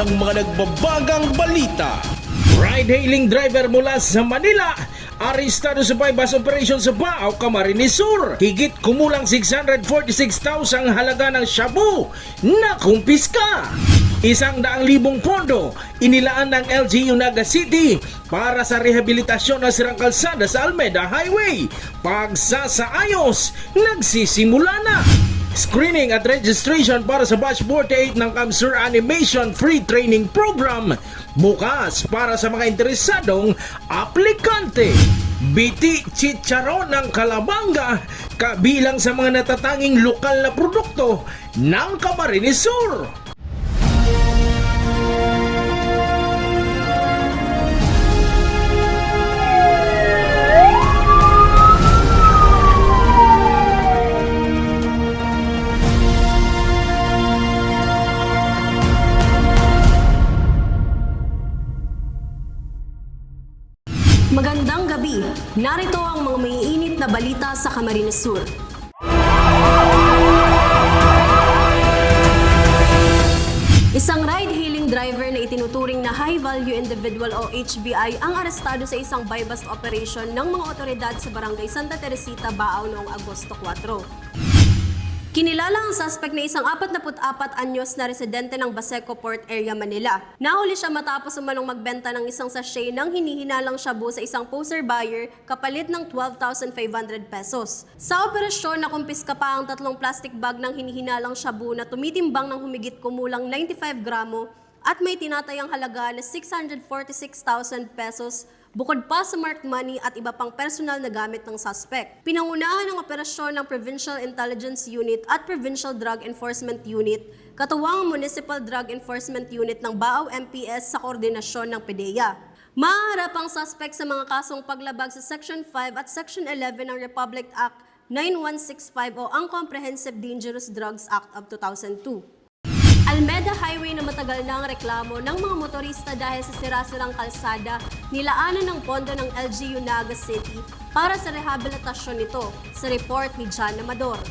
ng mga nagbabagang balita. Ride-hailing driver mula sa Manila, arestado sa bypass operation sa Bao, Camarines Sur. Higit kumulang 646,000 halaga ng shabu na kumpiska. 100,000 pondo inilaan ng LGU Naga City para sa rehabilitasyon ng sirang kalsada sa Almeda Highway. Pagsasaayos, nagsisimula na. Screening at registration para sa Batch 48 ng Kamsur Animation Free Training Program bukas para sa mga interesadong aplikante. Biti chicharon ng Kalabanga kabilang sa mga natatanging lokal na produkto ng Camarines Sur. Magandang gabi. Narito ang mga maiinit na balita sa Camarines Sur. Isang ride-hailing driver na itinuturing na high-value individual o HVI ang arestado sa isang buy-bust operation ng mga otoridad sa Barangay Santa Teresita, Bao noong Agosto 4. Kinilala ang suspect na isang 44 anyos na residente ng Baseco Port Area, Manila. Nahuli siya matapos umanong magbenta ng isang sachet ng hinihinalang shabu sa isang poser buyer kapalit ng 12,500 pesos. Sa operasyon, nakumpiska pa ang 3 plastic bag ng hinihinalang shabu na tumitimbang ng humigit kumulang 95 gramo at may tinatayang halaga na 646,000 pesos bukod pa sa marked money at iba pang personal na gamit ng suspect. Pinangunahan ng operasyon ng Provincial Intelligence Unit at Provincial Drug Enforcement Unit, katuwang Municipal Drug Enforcement Unit ng Bao MPS sa koordinasyon ng PDEA. Maaharap ang suspect sa mga kasong paglabag sa Section 5 at Section 11 ng Republic Act 9165 o ang Comprehensive Dangerous Drugs Act of 2002. Almeda Highway na matagal na ang reklamo ng mga motorista dahil sa sira-sirang kalsada, nilaanan ng pondo ng LGU Naga City para sa rehabilitasyon nito, sa report ni John Amador.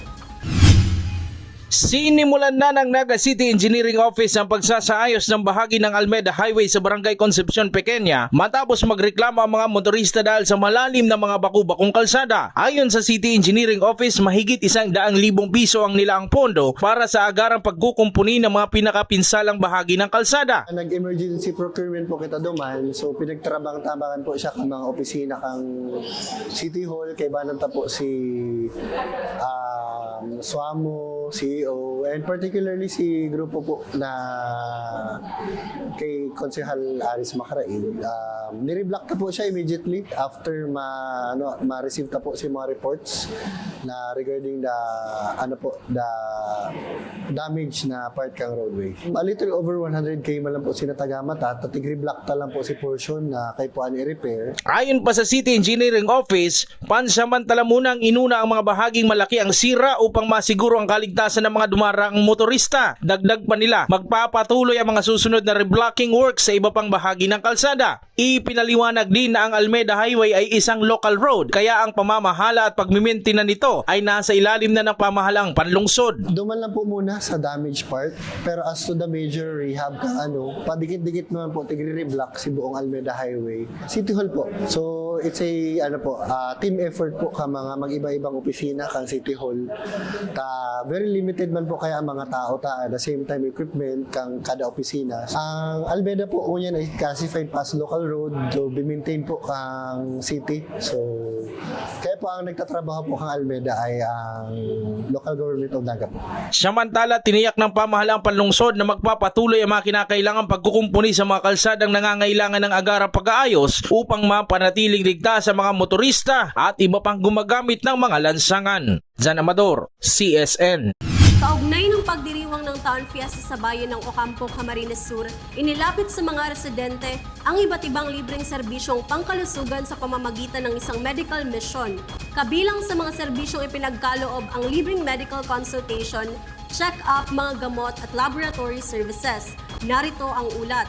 Sinimulan na ng Naga City Engineering Office ang pagsasaayos ng bahagi ng Almeda Highway sa Barangay Concepcion Pequeña matapos magreklamo ang mga motorista dahil sa malalim na mga baku-bakong kalsada. Ayon sa City Engineering Office, mahigit 100,000 piso ang nilaang pondo para sa agarang pagkukumpuni ng mga pinakapinsalang bahagi ng kalsada. Nag-emergency procurement po kita duman, so pinagtrabang-tabangan po siya kang mga opisina kang City Hall, kay Bananta po si Suamo, CEO, and particularly si grupo po na kay Konsehal Aris Macaraig. Nireblock na po siya immediately after ma-receive na po si mga reports na regarding the damage na part kang roadway. A little over 100K man lang po sinatagamata, tatig-reblock ta lang po si portion na kay puan i-repair. Ayon pa sa City Engineering Office, pansamantala munang inuna ang mga bahaging malaki ang sira upang masiguro ang kaligtasan ng mga dumaraang motorista. Dagdag pa nila, magpapatuloy ang mga susunod na reblocking works sa iba pang bahagi ng kalsada. Ipinaliwanag din na ang Almeda Highway ay isang local road, kaya ang pamamahala at pagmimintinan nito ay nasa ilalim na ng pamahalang panlungsod. Duman lang po muna sa damage part, pero as to the major rehab padikit-dikit naman po tigre-reblock si buong Almeda Highway. City Hall po. So it's a team effort po ka mga mag-iba-ibang opisina kang City Hall. Very limited man po kaya ang mga tao at the same time equipment kang kada opisina. Ang Almeda po unyan ay classified as local road, so bi-maintain po kang city. So kaya po ang nagtatrabaho po kang Almeda ay ang local government of Naga po. Samantala, tiniyak ng pamahalang panlungsod na magpapatuloy ang mga kinakailangang pagkukumpuni sa mga kalsadang nangangailangan ng agarang pag-aayos upang mapanatiling ligtas sa mga motorista at iba pang gumagamit ng mga lansangan. John Amador, CSN. Kaugnay ng pagdiriwang ng Town Fiesta sa bayan ng Ocampo, Camarines Sur, inilapit sa mga residente ang iba't ibang libreng serbisyong pangkalusugan sa pamamagitan ng isang medical mission. Kabilang sa mga serbisyong ipinagkaloob ang libreng medical consultation, check-up, mga gamot at laboratory services. Narito ang ulat.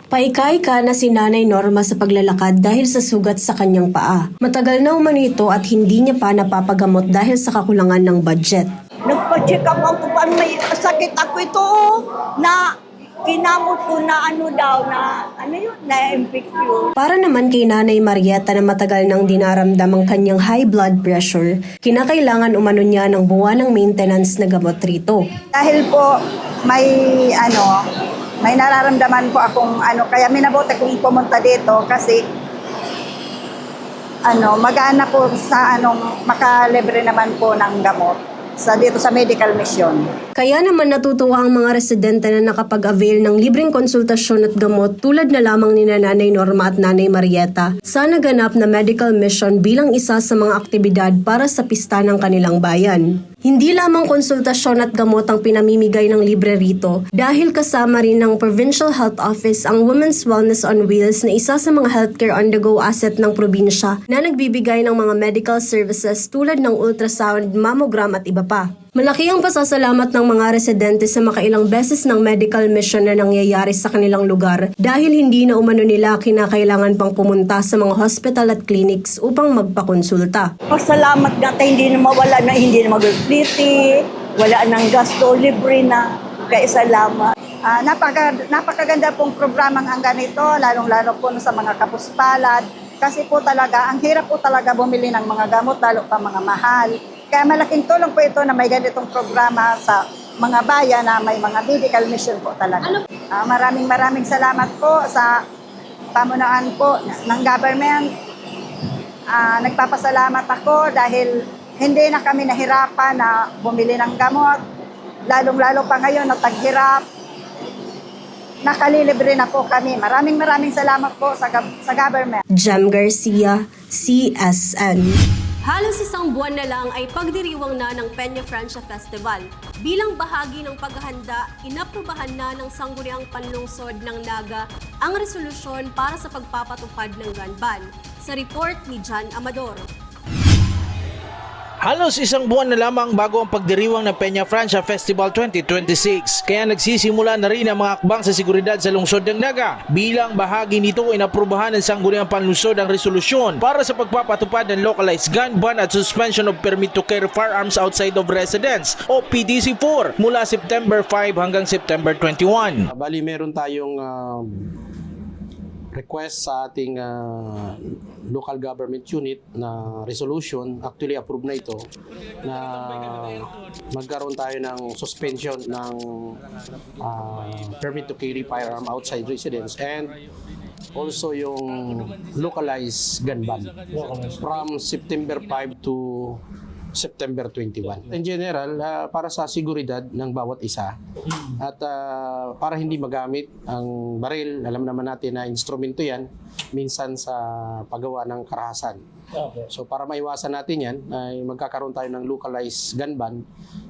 Paika-ika na si Nanay Norma sa paglalakad dahil sa sugat sa kanyang paa. Matagal na umano ito at hindi niya pa napapagamot dahil sa kakulangan ng budget. nagpa-check up ako pa may sakit ako ito na kinamot ko na na-infection. Para naman kay Nanay Marieta na matagal nang dinaramdam ang kanyang high blood pressure, kinakailangan umano niya ng buwanang maintenance na gamot rito. Dahil po may nararamdaman po akong kaya minabuti kong pumunta dito kasi magana po sa makalibre naman po ng gamot dito sa medical mission. Kaya naman natutuwa ang mga residente na nakapag-avail ng libreng konsultasyon at gamot tulad na lamang ni Nanay Norma at Nanay Marieta sa naganap na medical mission bilang isa sa mga aktibidad para sa pista ng kanilang bayan. Hindi lamang konsultasyon at gamot ang pinamimigay ng libre rito dahil kasama rin ng Provincial Health Office ang Women's Wellness on Wheels na isa sa mga healthcare on-the-go asset ng probinsya na nagbibigay ng mga medical services tulad ng ultrasound, mammogram at iba pa. Malaki ang pasasalamat ng mga residente sa makailang beses ng medical mission na nangyayari sa kanilang lugar dahil hindi na umano nila kinakailangan pang pumunta sa mga hospital at clinics upang magpakonsulta. Pasalamat nga tayo hindi na mawala na hindi na mag-pliti, wala nang gasto, libre na. Kaya salamat. Napakaganda pong programang ang ganito, lalong-lalo po sa mga kapuspalad. Kasi po talaga, ang hirap po talaga bumili ng mga gamot, lalo pa mga mahal. Kaya malaking tulong po ito na may ganitong programa sa mga bayan na may mga medical mission po talaga. Maraming salamat po sa pamunuan po ng government. Nagpapasalamat ako dahil hindi na kami nahirapan na bumili ng gamot. Lalong-lalo pa ngayon na taghirap. Nakalilibre na po kami. Maraming salamat po sa government. Jem Garcia, CSN. Halos isang buwan na lang ay pagdiriwang na ng Peña Francia Festival. Bilang bahagi ng paghahanda, inaprubahan na ng Sangguniang Panlungsod ng Naga ang resolusyon para sa pagpapatupad ng gun ban. Sa report ni John Amador. Halos isang buwan na lamang bago ang pagdiriwang ng Peña Francia Festival 2026. Kaya nagsisimula na rin ang mga akbang sa seguridad sa lungsod ng Naga. Bilang bahagi nito ay naprubahan ng Sangguniang Panlungsod ang resolusyon para sa pagpapatupad ng localized gun ban at suspension of permit to carry firearms outside of residence o PTC4 mula September 5 hanggang September 21. Bali meron tayong request sa ating local government unit na resolution, actually approved na ito, na magkaroon tayo ng suspension ng permit to carry firearm outside residence and also yung localized gun ban from September 5 to September 21. In general, para sa seguridad ng bawat isa at para hindi magamit ang baril, alam naman natin na instrumento yan, minsan sa paggawa ng karahasan. So para maiwasan natin yan, ay magkakaroon tayo ng localized gun ban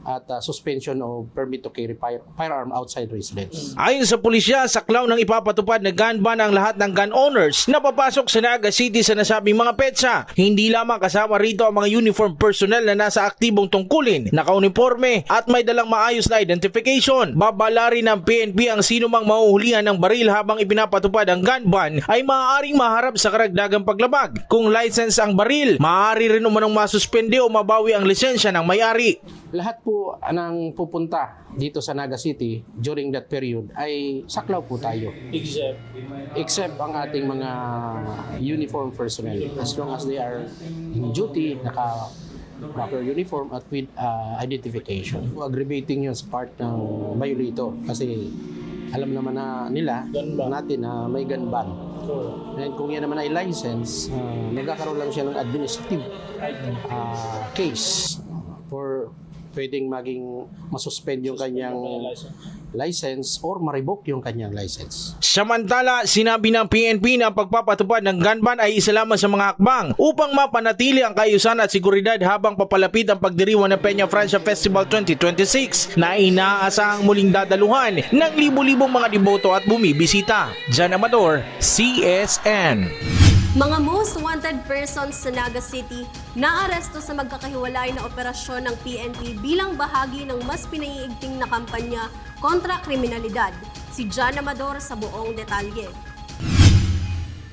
at suspension of permit to carry firearm outside residence. Ayon sa pulisya, saklaw ng ipapatupad na gun ban ang lahat ng gun owners na papasok sa Naga City sa nasabing mga petsa. Hindi lamang kasama rito ang mga uniform personnel na nasa aktibong tungkulin, naka-uniforme at may dalang maayos na identification. Babala rin ng PNP ang sino mang mahuhulihan ng baril habang ipinapatupad ang gun ban ay maaaring maharap sa karagdagang paglabag. Kung license ang baril, maaari rin umanong masuspende o mabawi ang lisensya ng may-ari. Lahat po ng pupunta dito sa Naga City during that period ay saklaw po tayo. Except ang ating mga uniform personnel. As long as they are in duty, naka-proper uniform at with identification. Aggravating yun sa part ng violator kasi alam naman na nila natin na may gun ban. And kung yan naman ay license, magkakaroon lang siya ng administrative case for pwedeng maging masuspend yung kanyang license or ma-revoke yung kanyang license. Samantala, sinabi ng PNP na ang pagpapatupad ng gun ban ay isa lamang sa mga akbang upang mapanatili ang kaayusan at seguridad habang papalapit ang pagdiriwang ng Peña Francia Festival 2026 na inaasahang muling dadaluhan ng libo-libong mga deboto at bumibisita. Jan Amador, CSN. Mga most wanted persons sa Naga City naaresto sa magkakahiwalay na operasyon ng PNP bilang bahagi ng mas pinaiigting na kampanya kontra kriminalidad. Si Jan Amador sa buong detalye.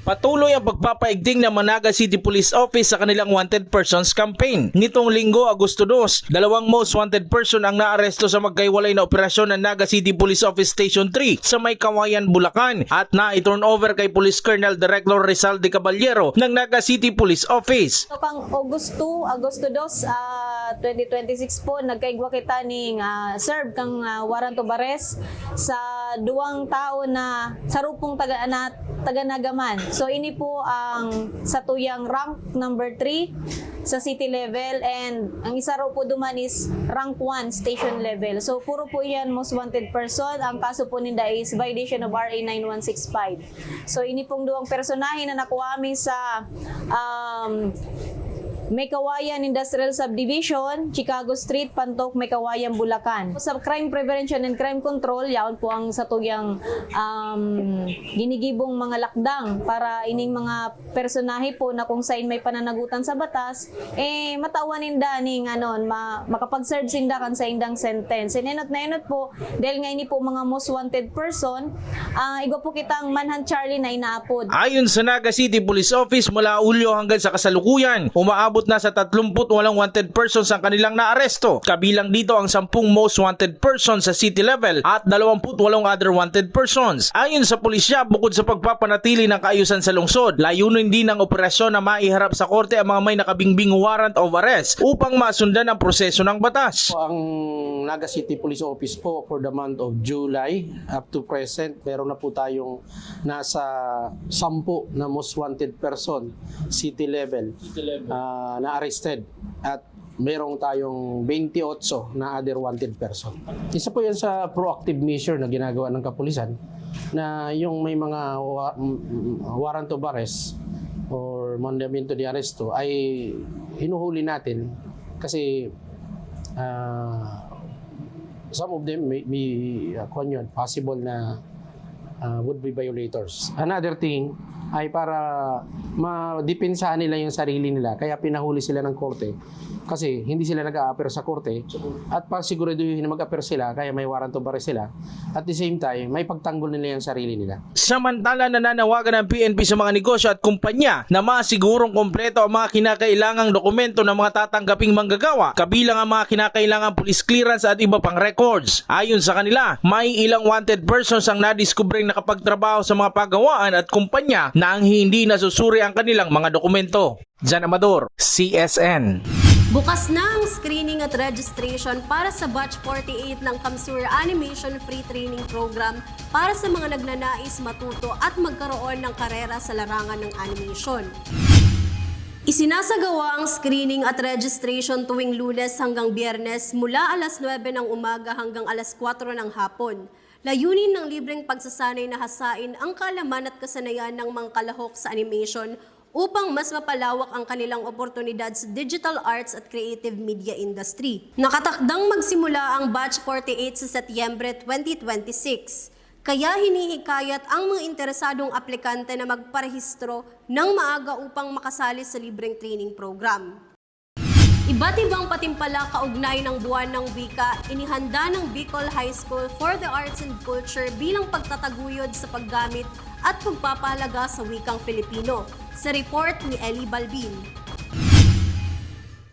Patuloy ang pagpapaigting ng Managa City Police Office sa kanilang Wanted Persons campaign. Nitong linggo, Agosto 2, 2 most wanted person ang naaresto sa magkaiwalay na operasyon ng Naga City Police Office Station 3 sa May Kawayan, Bulacan at na-turn over kay Police Colonel Director Rizal de Caballero ng Naga City Police Office. So, kang Agosto 2, 2026 po, nagkaigwa kita ning serve kang warrant of arrest sa duwang tao na sarupong taga-Nagaman. So, ini po ang satuyang rank number 3 sa city level and ang isa raw po duman is rank 1 station level. So, puro po yan most wanted person. Ang kaso po ninda is violation of RA 9165. So, ini pong duwang personahe na nakuha amin sa May Kawayan Industrial Subdivision, Chicago Street, Pantok, May Kawayan, Bulacan. Sa Crime Prevention and Crime Control, yaon po ang satuyang ginigibong mga lakdang para ining mga personahe po na kung saan may pananagutan sa batas, matawan ninda ning makapag-serve sinda kan sa indang sentence. Inenot na inot po, dahil nga ini po mga most wanted person, igo po kitang Manhunt Charlie na inaapod. Ayon sa Naga City Police Office, mula Hulyo hanggang sa kasalukuyan, umaabot na sa 38 wanted persons ang kanilang naaresto. Kabilang dito ang 10 most wanted persons sa city level at 28 other wanted persons. Ayon sa pulisya, bukod sa pagpapanatili ng kaayusan sa lungsod, layunin din ng operasyon na maiharap sa korte ang mga may nakabingbing warrant of arrest upang masundan ang proseso ng batas. Ang Naga City Police Office po for the month of July up to present, meron na po tayong nasa 10 na most wanted person city level na arrested at merong tayong 28 na other wanted person. Isa po yan sa proactive measure na ginagawa ng kapulisan na yung may mga warrant of arrest or mandamiento de arresto ay hinuhuli natin kasi some of them may possible na would be violators. Another thing ay para madepensahan nila yung sarili nila. Kaya pinahuli sila ng korte. Kasi hindi sila nag-a-appear sa korte. At para siguraduhin na mag-appear sila, kaya may warrant of arrest sila. At the same time, may pagtanggol nila yung sarili nila. Samantala, nananawagan ng PNP sa mga negosyo at kumpanya na masigurong kompleto ang mga kinakailangang dokumento ng mga tatanggaping manggagawa, kabilang ang mga kinakailangang police clearance at iba pang records. Ayon sa kanila, may ilang wanted persons ang nadiskubring nakapagtrabaho sa mga pagawaan at kumpanya na ang hindi nasusuri ang kanilang mga dokumento. Jan Amador, CSN. Bukas na ang screening at registration para sa Batch 48 ng Kamsur Animation Free Training Program para sa mga nagnanais matuto at magkaroon ng karera sa larangan ng animation. Isinasagawa ang screening at registration tuwing Lunes hanggang Biyernes mula alas 9 ng umaga hanggang alas 4 ng hapon. Layunin ng libreng pagsasanay na hasain ang kaalaman at kasanayan ng mga kalahok sa animation upang mas mapalawak ang kanilang oportunidad sa digital arts at creative media industry. Nakatakdang magsimula ang Batch 48 sa Setyembre 2026. Kaya hinihikayat ang mga interesadong aplikante na magparehistro ng maaga upang makasali sa libreng training program. Iba't ibang patimpala kaugnay ng buwan ng wika, inihanda ng Bicol High School for the Arts and Culture bilang pagtataguyod sa paggamit at pagpapahalaga sa wikang Filipino. Sa report ni Eli Balbin.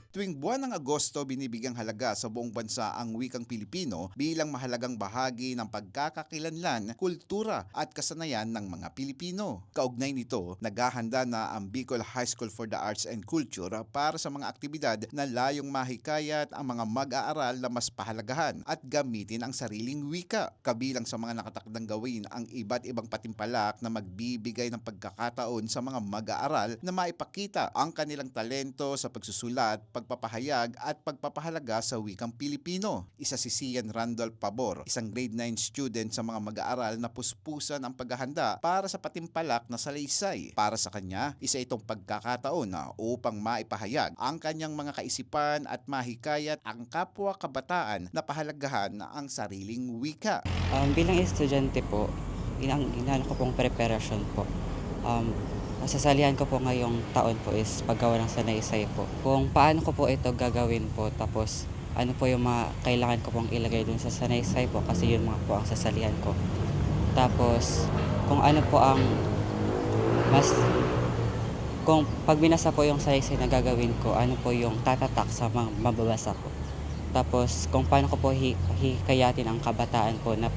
Tuwing buwan ng Agosto, binibigyang halaga sa buong bansa ang wikang Pilipino bilang mahalagang bahagi ng pagkakakilanlan, kultura at kasanayan ng mga Pilipino. Kaugnay nito, naghahanda na ang Bicol High School for the Arts and Culture para sa mga aktibidad na layong mahikayat ang mga mag-aaral na mas pahalagahan at gamitin ang sariling wika. Kabilang sa mga nakatakdang gawin ang iba't ibang patimpalak na magbibigay ng pagkakataon sa mga mag-aaral na maipakita ang kanilang talento sa pagsusulat, pagpapahayag at pagpapahalaga sa wikang Pilipino. Isa si Sian Randolph Pabor, isang grade 9 student sa mga mag-aaral na puspusan ang paghahanda para sa patimpalak na salaysay. Para sa kanya, isa itong pagkakataon na upang maipahayag ang kanyang mga kaisipan at mahikayat ang kapwa kabataan na pahalagahan ang sariling wika. Bilang estudyante po, inano ko pong preparasyon po. Masasalihan ko po ngayong taon po is paggawa ng sanaysay po. Kung paano ko po ito gagawin po, tapos ano po yung mga kailangan ko pong ilagay dun sa sanaysay po kasi yun mga po ang sasalihan ko. Tapos kung ano po ang mas kung pag binasa po yung salaysay na gagawin ko, ano po yung tatatak sa mga mababasa ko. Tapos kung paano ko po hikayatin ang kabataan po na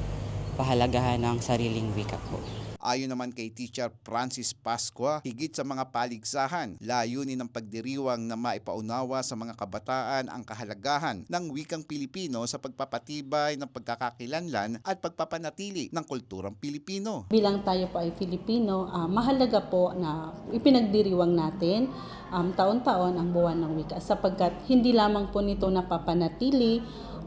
pahalagahan ng sariling wika po. Ayon naman kay Teacher Francis Pascua, higit sa mga paligsahan, layunin ng pagdiriwang na maipaunawa sa mga kabataan ang kahalagahan ng wikang Pilipino sa pagpapatibay ng pagkakakilanlan at pagpapanatili ng kulturang Pilipino. Bilang tayo po ay Filipino, mahalaga po na ipinagdiriwang natin taon-taon ang buwan ng wika sapagkat hindi lamang po nito napapanatili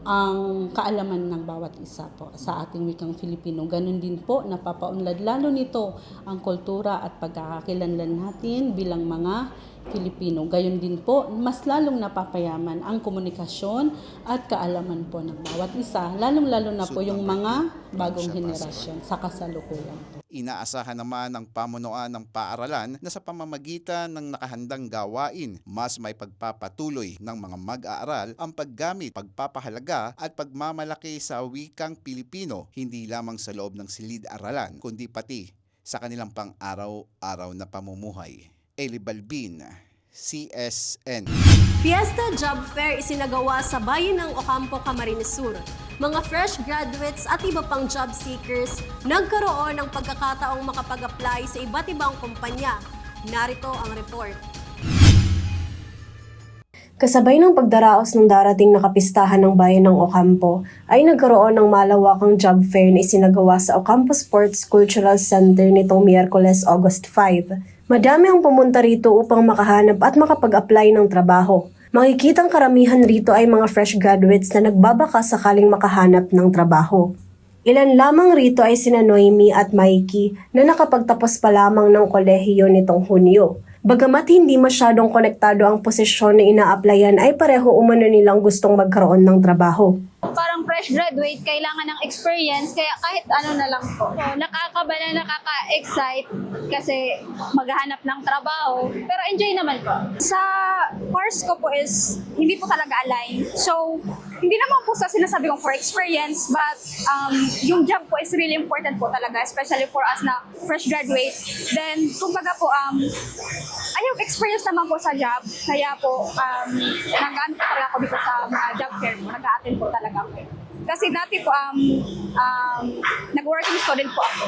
ang kaalaman ng bawat isa po sa ating wikang Filipino. Ganun din po, napapaunlad lalo nito ang kultura at pagkakakilanlan natin bilang mga Filipino. Gayon din po, mas lalong napapayaman ang komunikasyon at kaalaman po ng bawat isa, lalong-lalo na po yung mga bagong henerasyon sa kasalukuyan. Inaasahan naman ng pamunuan ng paaralan na sa pamamagitan ng nakahandang gawain, mas may pagpapatuloy ng mga mag-aaral ang paggamit, pagpapahalaga at pagmamalaki sa wikang Pilipino, hindi lamang sa loob ng silid-aralan, kundi pati sa kanilang pang-araw-araw na pamumuhay. Eli Balbin, CSN. Fiesta Job Fair isinagawa sa bayan ng Ocampo, Camarines Sur. Mga fresh graduates at iba pang job seekers nagkaroon ng pagkakataong makapag-apply sa iba't ibang kumpanya. Narito ang report. Kasabay ng pagdaraos ng darating na kapistahan ng bayan ng Ocampo, ay nagkaroon ng malawakang job fair na isinagawa sa Ocampo Sports Cultural Center nitong Miyerkules, August 5. Madami ang pumunta rito upang makahanap at makapag-apply ng trabaho. Makikitang karamihan rito ay mga fresh graduates na nagbabaka sakaling makahanap ng trabaho. Ilan lamang rito ay sina Noemi at Mikey na nakapagtapos pa lamang ng kolehiyo nitong Hunyo. Bagamat hindi masyadong konektado ang posisyon na ina-applyan ay pareho umano nilang gustong magkaroon ng trabaho. Parang fresh graduate, kailangan ng experience, kaya kahit ano na lang po. So, nakakabala, nakaka-excite kasi maghahanap ng trabaho, pero enjoy naman po. Sa course ko po is hindi po talaga align. So, hindi naman po sa sinasabi kong for experience, but yung job po is really important po talaga, especially for us na fresh graduate. Then, kumbaga po, ay yung experience naman po sa job, kaya po, nag-ano po talaga ako dito sa mga job fair po, nag-a-attend po talaga ako. Kasi dati po, nag-working student po ako.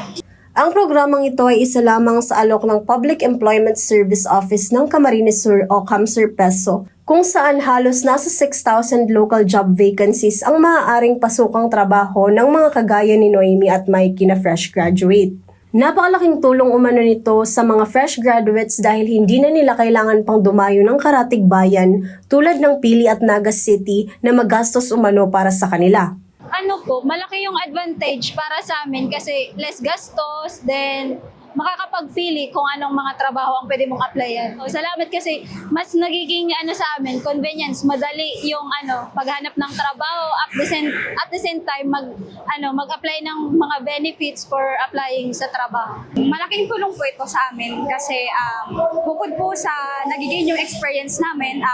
Ang programang ito ay isa lamang sa alok ng Public Employment Service Office ng Camarines Sur o CAMSURPESO, kung saan halos nasa 6,000 local job vacancies ang maaaring pasukang trabaho ng mga kagaya ni Noemi at Mikey na fresh graduate. Napakalaking tulong umano nito sa mga fresh graduates dahil hindi na nila kailangan pang dumayo ng karatig bayan tulad ng Pili at Nagas City na magastos umano para sa kanila. Ano po, malaki yung advantage para sa amin kasi less gastos, then makakapagpili kung anong mga trabaho ang pwede mong applyan. So, salamat kasi mas nagiging sa amin, convenience, madali yung paghanap ng trabaho at the same time mag-apply ng mga benefits for applying sa trabaho. Malaking tulong po ito sa amin kasi bukod po sa nagiging yung experience namin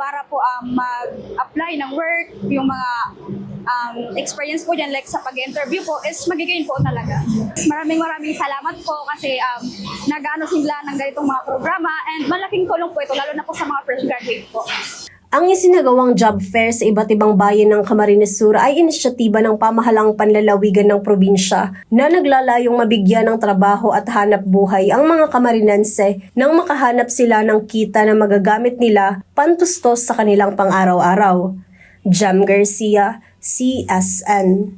para po mag-apply ng work, yung mga experience po dyan, like sa pag-interview po, is magiging po talaga. Maraming salamat po kasi nag-ano sila ng ganitong mga programa and malaking tulong po ito, lalo na po sa mga fresh graduate po. Ang isinagawang job fair sa iba't ibang bayan ng Camarines Sur ay inisyatiba ng pamahalang panlalawigan ng probinsya na naglalayong mabigyan ng trabaho at hanap buhay ang mga Camarinense nang makahanap sila ng kita na magagamit nila pantustos sa kanilang pang-araw-araw. Jam Garcia, CSN.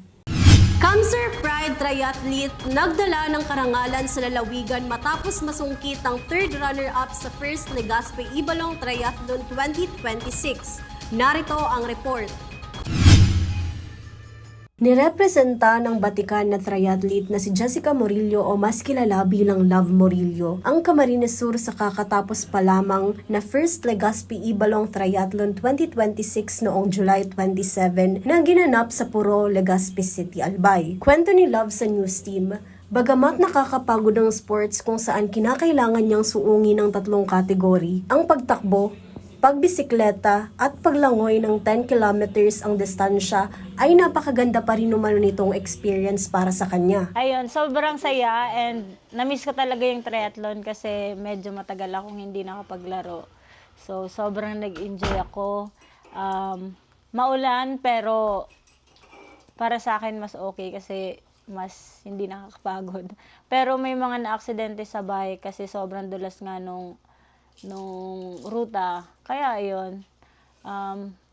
Camsur Pride Triathlete nagdala ng karangalan sa lalawigan matapos masungkit ang third runner-up sa First Legazpi Ibalong Triathlon 2026. Narito ang report. Nirepresenta ng Batikan na triathlete na si Jessica Morillo o mas kilala bilang Love Morillo ang Camarines Sur sa kakatapos pa lamang na First Legazpi Ibalong Triathlon 2026 noong July 27 na ginanap sa Puro, Legazpi City, Albay. Kwento ni Love sa news team, bagamat nakakapagod ang sports kung saan kinakailangan niyang suungin ng 3 kategory, ang pagtakbo, pagbisikleta at paglangoy ng 10 kilometers ang distansya ay napakaganda pa rin umano nitong experience para sa kanya. Ayun, sobrang saya and na-miss ko talaga yung triathlon kasi medyo matagal akong hindi nakapaglaro. So, sobrang nag-enjoy ako. Maulan pero para sa akin mas okay kasi mas hindi nakakapagod. Pero may mga na-aksidente sa bike kasi sobrang dulas nga nung ruta. Kaya ayun,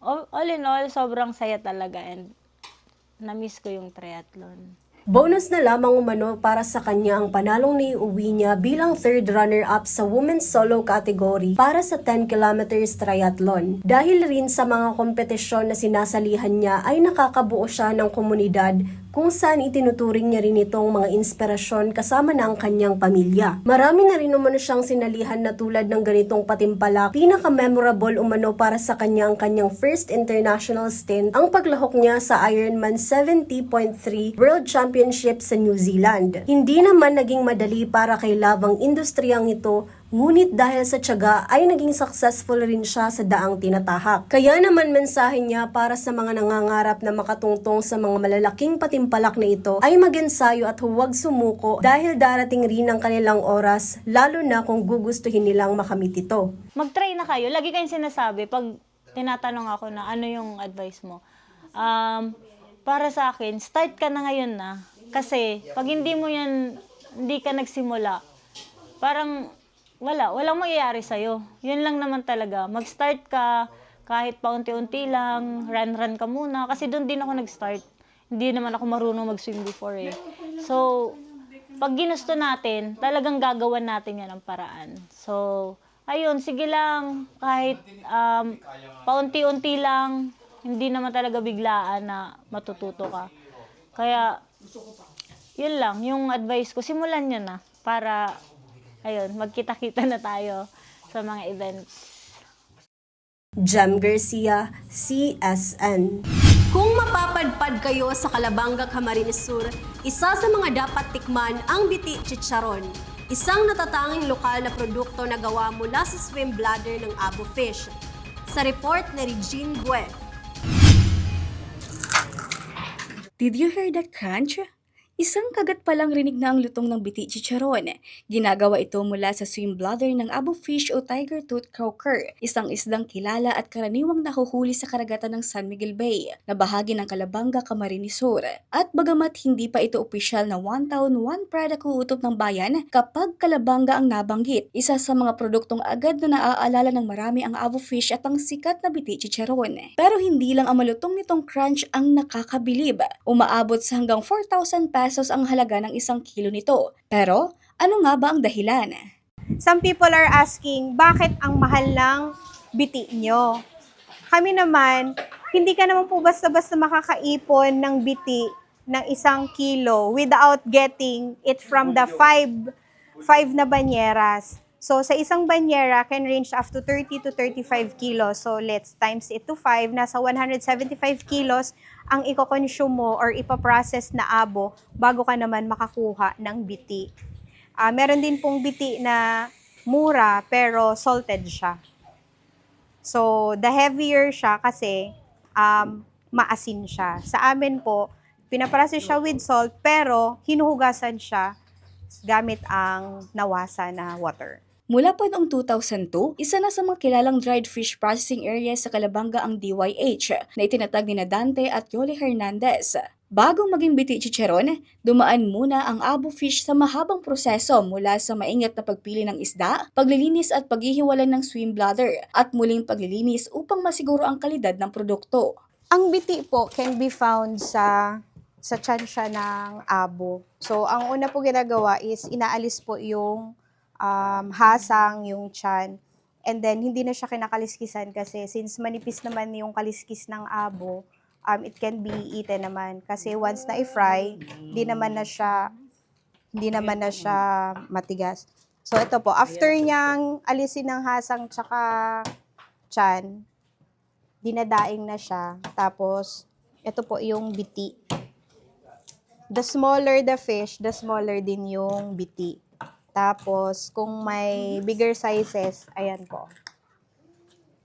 all in all, sobrang saya talaga and na-miss ko yung triathlon. Bonus na lamang umano para sa kanya ang panalong naiuwi niya bilang third runner-up sa women's solo category para sa 10 kilometers triathlon. Dahil rin sa mga kompetisyon na sinasalihan niya ay nakakabuo siya ng komunidad kung saan itinuturing niya rin itong mga inspirasyon kasama na ang kanyang pamilya. Marami na rin umano siyang sinalihan na tulad ng ganitong patimpalak. Pinaka-memorable umano para sa kanya ang kanyang first international stint, ang paglahok niya sa Ironman 70.3 World Championship sa New Zealand. Hindi naman naging madali para kay labang industriyang ito, ngunit dahil sa tiyaga ay naging successful rin siya sa daang tinatahak. Kaya naman mensahe niya para sa mga nangangarap na makatungtong sa mga malalaking patimpalak na ito ay mag-ensayo at huwag sumuko dahil darating rin ang kanilang oras, lalo na kung gugustuhin nilang makamit ito. Mag-try na kayo. Lagi kayong sinasabi pag tinatanong ako na ano yung advice mo. Para sa akin, start ka na ngayon na. Kasi pag hindi ka nagsimula, parang walang mangyayari sa'yo. Yun lang naman talaga. Mag-start ka, kahit paunti-unti lang, run ka muna. Kasi doon din ako nag-start. Hindi naman ako marunong mag-swim before eh. So, pag ginusto natin, talagang gagawan natin yan ang paraan. So, ayun, sige lang, kahit paunti-unti lang, hindi naman talaga biglaan na matututo ka. Kaya, yun lang, yung advice ko, simulan nyo na para ayun, magkita-kita na tayo sa mga events. Jem Garcia, CSN. Kung mapapadpad kayo sa Calabanga, Camarines Sur, isa sa mga dapat tikman ang biti chicharon. Isang natatanging lokal na produkto na gawa mula sa swim bladder ng abo fish. Sa report ni Regine Bue. Did you hear that crunch? Isang kagat palang rinig na ang lutong ng biti chicharon. Ginagawa ito mula sa swim bladder ng abo fish o tiger tooth croaker, isang isdang kilala at karaniwang nahuhuli sa karagatan ng San Miguel Bay, na bahagi ng Calabanga, Camarines Sur. At bagamat hindi pa ito opisyal na one town, one product uutop ng bayan, kapag Calabanga ang nabanggit, isa sa mga produktong agad na naaalala ng marami ang abo fish at ang sikat na biti chicharon. Pero hindi lang ang malutong nitong crunch ang nakakabilib. Umaabot sa hanggang 4,000 pesos ang halaga ng 1 kilo nito. Pero, ano nga ba ang dahilan? Some people are asking, bakit ang mahal ng biti nyo? Kami naman, hindi ka naman po basta-basta makakaipon ng biti ng 1 kilo without getting it from the 5 na banyeras. So, sa isang banyera can range up to 30 to 35 kilos. So, let's times it to 5. Nasa 175 kilos ang iko-consume mo or ipaprocess na abo bago ka naman makakuha ng biti. Meron din pong biti na mura pero salted siya. So, the heavier siya kasi maasin siya. Sa amin po, pinaprocess siya with salt pero hinuhugasan siya gamit ang nawasa na water. Mula pa noong 2002, isa na sa mga kilalang dried fish processing area sa Calabanga ang DYH na itinatag ni Dante at Yoli Hernandez. Bago maging biti chicharon, dumaan muna ang abo fish sa mahabang proseso mula sa maingat na pagpili ng isda, paglilinis at paghihiwalan ng swim bladder, at muling paglilinis upang masiguro ang kalidad ng produkto. Ang biti po can be found sa tiyan siya ng abo. So, ang una po ginagawa is inaalis po yung hasang, yung tiyan. And then, hindi na siya kinakaliskisan kasi since manipis naman yung kaliskis ng abo, it can be eaten naman. Kasi once na i-fry, hindi naman na siya matigas. So, ito po, after niyang alisin ng hasang tsaka tiyan, dinadaing na siya. Tapos, ito po yung biti. The smaller the fish, the smaller din yung biti. Tapos, kung may bigger sizes, ayan po.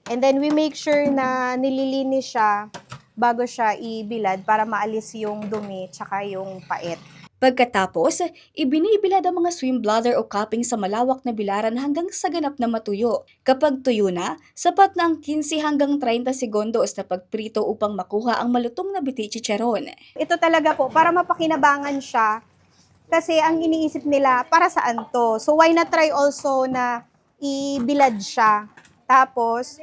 And then we make sure na nililinis siya bago siya ibilad para maalis yung dumi tsaka yung pait. Pagkatapos, ibinibilad ang mga swim bladder o cupping sa malawak na bilaran hanggang sa ganap na matuyo. Kapag tuyo na, sapat na ang 15 hanggang 30 segundos na pagprito upang makuha ang malutong na biti chicharon. Ito talaga po, para mapakinabangan siya, kasi ang iniisip nila, para saan to? So why not try also na ibilad siya? Tapos,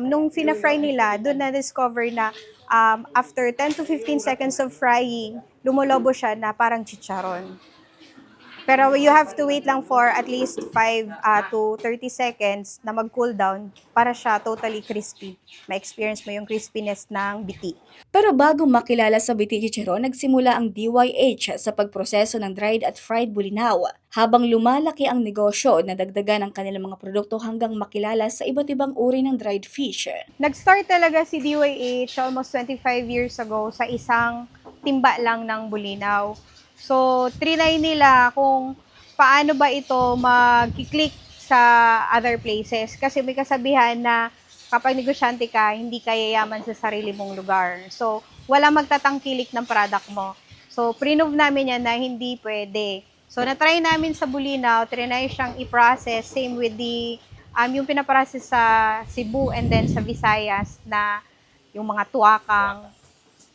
nung fina-fry nila, doon na-discover na after 10 to 15 seconds of frying, lumulobo siya na parang chicharon. Pero you have to wait lang for at least 5 to 30 seconds na mag-cool down para siya totally crispy. Ma-experience mo yung crispiness ng biti. Pero bago makilala sa biti chicharon, nagsimula ang DYH sa pagproseso ng dried at fried bulinaw. Habang lumalaki ang negosyo, nadagdagan ang kanilang mga produkto hanggang makilala sa iba't ibang uri ng dried fish. Nag-start talaga si DYH almost 25 years ago sa isang timba lang ng bulinaw. So, trinay nila kung paano ba ito mag-click sa other places. Kasi may kasabihan na kapag negosyante ka, hindi ka yayaman sa sarili mong lugar. So, wala magtatangkilik ng product mo. So, prove namin yan na hindi pwede. So, na-try namin sa bulinaw, trinay siyang i-process. Same with the, yung pinaprocess sa Cebu and then sa Visayas na yung mga tuwakang.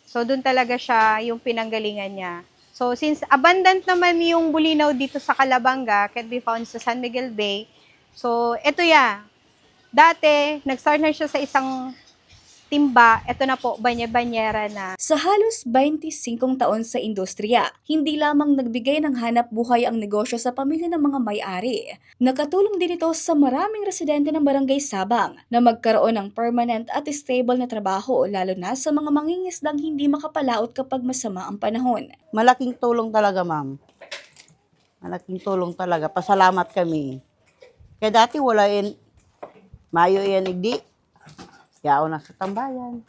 So, dun talaga siya yung pinanggalingan niya. So, since abundant naman yung bulinaw dito sa Calabanga, can be found sa San Miguel Bay. So, ito ya. Dati, nag-start na siya sa isang timba. Ito na po, banya-banyera na. Sa halos 25 taon sa industriya, hindi lamang nagbigay ng hanap buhay ang negosyo sa pamilya ng mga may-ari. Nakatulong din ito sa maraming residente ng Barangay Sabang na magkaroon ng permanent at stable na trabaho, lalo na sa mga mangingisdang hindi makapalaot kapag masama ang panahon. Malaking tulong talaga, ma'am. Malaking tulong talaga. Pasalamat kami. Kaya dati wala yan, mayo yan igdi. Yao na sa tambayan.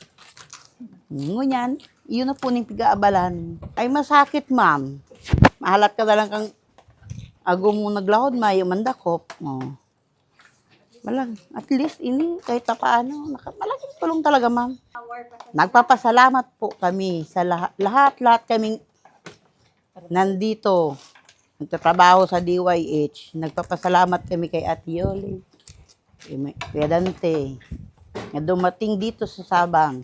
Ngunyan, yun na po ning pigaabalan. Ay masakit, ma'am. Mahalat ka na lang kang agum mo naglahod, mayo mandakop. Oh. Malang, at least ini, kahit paano, malaking tulong talaga, ma'am. Nagpapasalamat po kami sa lahat kaming nandito. Nagtatrabaho sa DYH. Nagpapasalamat kami kay Ate Yoli, kay Dante, na dumating dito sa Sabang.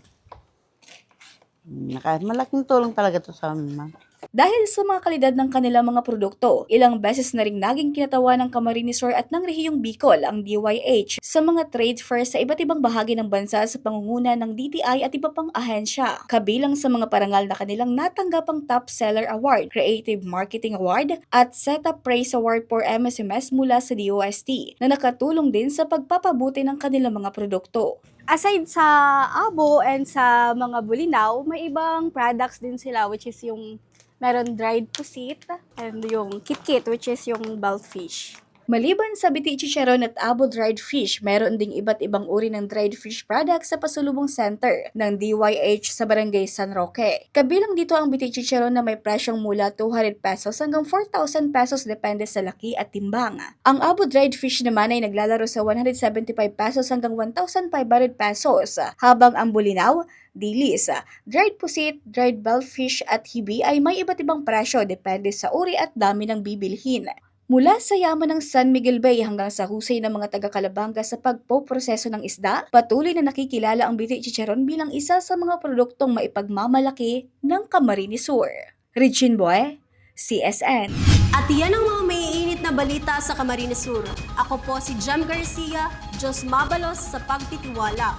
Malaking tulong talaga to sa amin, ma'am. Dahil sa mga kalidad ng kanilang mga produkto, ilang beses na ring naging kinatawa ng Camarines Sur at ng Rehiyong Bicol ang DYH sa mga trade fairs sa iba't ibang bahagi ng bansa sa pangunguna ng DTI at iba pang ahensya. Kabilang sa mga parangal na kanilang natanggap ang Top Seller Award, Creative Marketing Award at Setup Praise Award for MSMS mula sa DOST na nakatulong din sa pagpapabuti ng kanilang mga produkto. Aside sa abo and sa mga bulinaw, may ibang products din sila which is yung meron dried pusit and yung kit-kit which is yung bald fish. Maliban sa biti chicharon at abo dried fish, meron ding iba't ibang uri ng dried fish products sa pasulubong center ng DYH sa Barangay San Roque. Kabilang dito ang biti chicharon na may presyong mula 200 pesos hanggang 4,000 pesos depende sa laki at timbang. Ang abo dried fish naman ay naglalaro sa 175 pesos hanggang 1,500 pesos, habang ang bulinaw, dilis, dried pusit, dried bellfish at hibi ay may iba't ibang presyo depende sa uri at dami ng bibilhin. Mula sa yaman ng San Miguel Bay hanggang sa husay ng mga taga-Calabanga sa pagpoproseso ng isda, patuloy na nakikilala ang biti chicharon bilang isa sa mga produktong maipagmamalaki ng Camarines Sur. Regine Boy, CSN. At yan ang mga maiinit na balita sa Camarines Sur. Ako po si Jem Garcia, Diyos mabalos sa pagtitiwala.